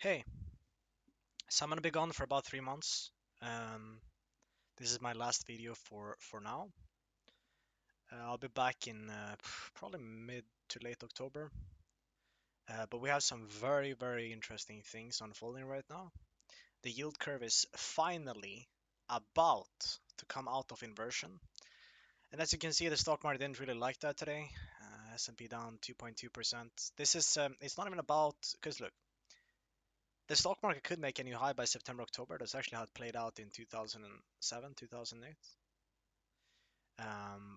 Hey, so I'm gonna be gone for about 3 months. Um, this is my last video for now. I'll be back in probably mid to late October. But we have some very interesting things unfolding right now. The yield curve is finally about to come out of inversion, and as you can see, the stock market didn't really like that today. S&P down 2.2%. This is it's not even about because look, the stock market could make a new high by September, October. That's actually how it played out in 2007, 2008.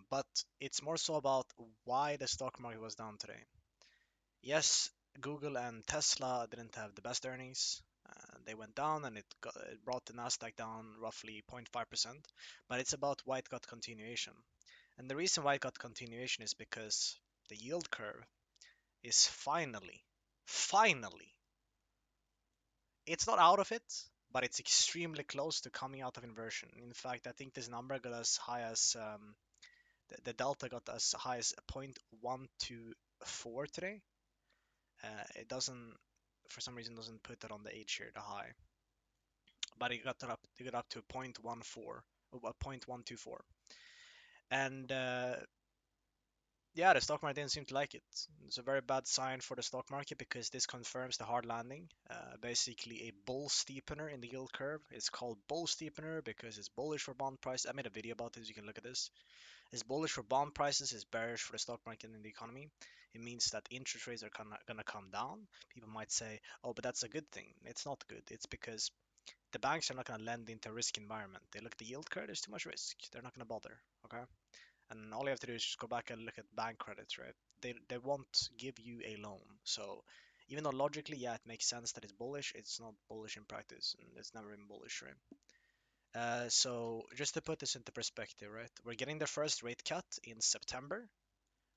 But it's more so about why the stock market was down today. Yes, Google and Tesla didn't have the best earnings. They went down and it brought the Nasdaq down roughly 0.5%. But it's about why it got continuation. And the reason why it got continuation is because the yield curve is finally, it's not out of it, but it's extremely close to coming out of inversion. In fact, I think this number got as high as the delta got as high as 0.124 today. It doesn't, for some reason, doesn't put that on the H here, the high, but it got up to 0.14, 0.124, and yeah, the stock market didn't seem to like it. It's a very bad sign for the stock market because this confirms the hard landing. Basically, a bull steepener in the yield curve. It's called bull steepener because it's bullish for bond price. I made a video about this. You can look at this. It's bullish for bond prices. It's bearish for the stock market and the economy. It means that interest rates are gonna come down. People might say, "Oh, but that's a good thing." It's not good. It's because the banks are not gonna lend into a risk environment. They look at the yield curve. There's too much risk. They're not gonna bother. Okay. And all you have to do is just go back and look at bank credits, right? They won't give you a loan. So even though logically, yeah, it makes sense that it's bullish, it's not bullish in practice, and it's never been bullish, right? So just to put this into perspective, right? We're getting the first rate cut in September,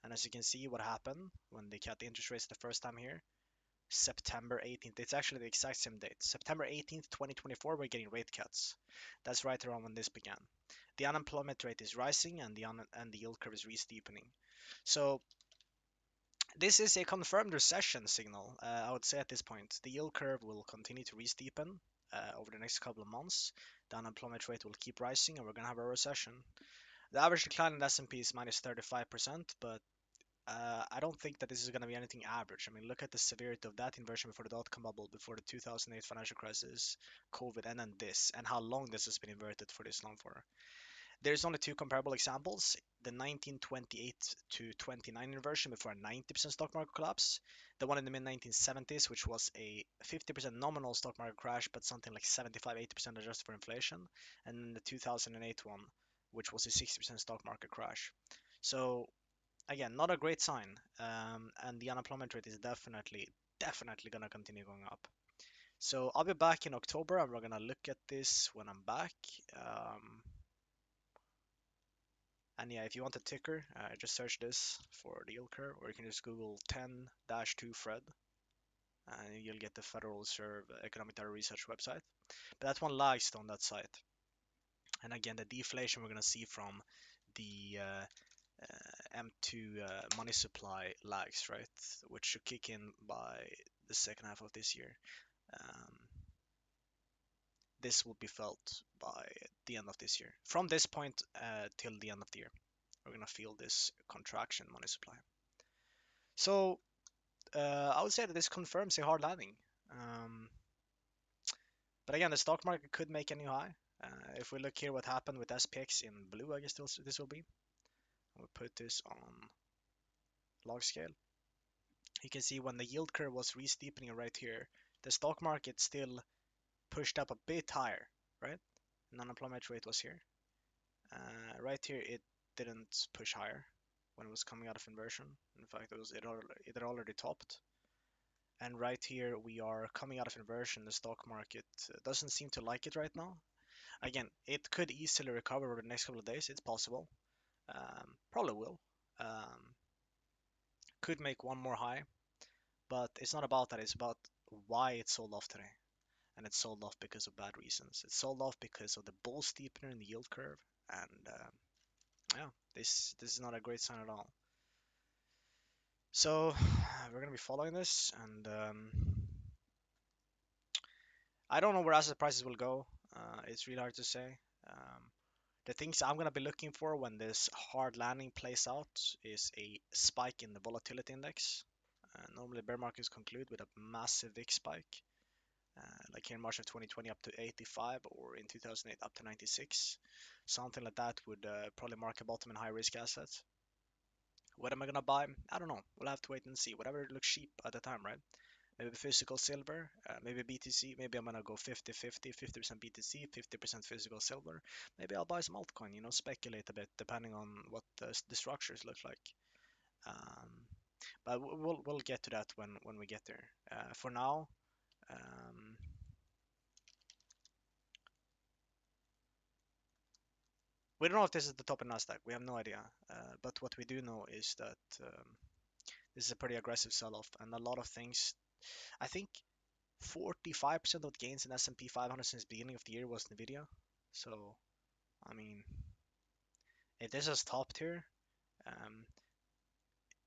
and as you can see, what happened when they cut the interest rates the first time here, September 18th. It's actually the exact same date. September 18th, 2024, we're getting rate cuts. That's right around when this began. The unemployment rate is rising and the yield curve is re-steepening. So this is a confirmed recession signal. I would say at this point, the yield curve will continue to re-steepen over the next couple of months. The unemployment rate will keep rising, and we're gonna have a recession. The average decline in S&P is minus 35%, but I don't think that this is going to be anything average. I mean, look at the severity of that inversion before the dot-com bubble, before the 2008 financial crisis, COVID, and then this, and how long this has been inverted for this long for. There's only two comparable examples: the 1928 to 29 inversion before a 90% stock market collapse, the one in the mid 1970s, which was a 50% nominal stock market crash, but something like 75-80% adjusted for inflation, and the 2008 one, which was a 60% stock market crash. So again, not a great sign. And the unemployment rate is definitely gonna continue going up. So I'll be back in October, and we're gonna look at this when I'm back. Um, and yeah, if you want a ticker, just search this for the yield curve, or you can just Google 10-2 Fred, and you'll get the Federal Reserve Economic Data Research website. But that one lags on that site. And again, the deflation we're gonna see from the M2 money supply lags, right? Which should kick in by the second half of this year. Um, this will be felt by the end of this year. From this point till the end of the year, we're gonna feel this contraction money supply. So I would say that this confirms a hard landing. Um, but again, the stock market could make a new high. If we look here, what happened with SPX in blue, I guess this will be. We'll put this on log scale. You can see when the yield curve was re-steepening right here, the stock market still pushed up a bit higher, right? And unemployment rate was here. Right here, it didn't push higher when it was coming out of inversion. In fact, it had already topped. And right here, we are coming out of inversion. The stock market doesn't seem to like it right now. Again, it could easily recover over the next couple of days. It's possible. Probably will. Um, could make one more high, but it's not about that. It's about why it sold off today. And it sold off because of bad reasons. It sold off because of the bull steepener in the yield curve, and yeah, this is not a great sign at all. So we're gonna be following this, and I don't know where asset prices will go. It's really hard to say. The things I'm gonna be looking for when this hard landing plays out is a spike in the volatility index. Normally, bear markets conclude with a massive VIX spike, like here in March of 2020 up to 85, or in 2008 up to 96. Something like that would probably mark a bottom in high risk assets. What am I gonna buy? I don't know. We'll have to wait and see. Whatever looks cheap at the time, right? Maybe physical silver, maybe BTC. Maybe I'm gonna go 50-50, 50% BTC, 50% physical silver. Maybe I'll buy some altcoin, speculate a bit depending on what the structures look like. Um, but we'll get to that when we get there. For now, um, we don't know if this is the top of Nasdaq. We have no idea. But what we do know is that this is a pretty aggressive sell-off, and a lot of things. I think 45% of the gains in S&P 500 since the beginning of the year was Nvidia. So, I mean, if this is top tier, um,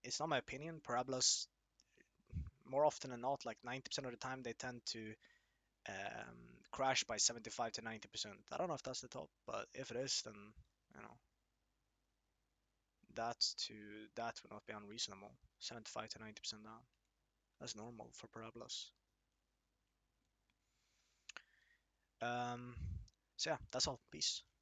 it's not my opinion. Parabolas, more often than not, like 90% of the time, they tend to crash by 75 to 90%. I don't know if that's the top, but if it is, then you know that's to that would not be unreasonable. 75 to 90% down. That's normal for parabolas. Um, so yeah, that's all. Peace.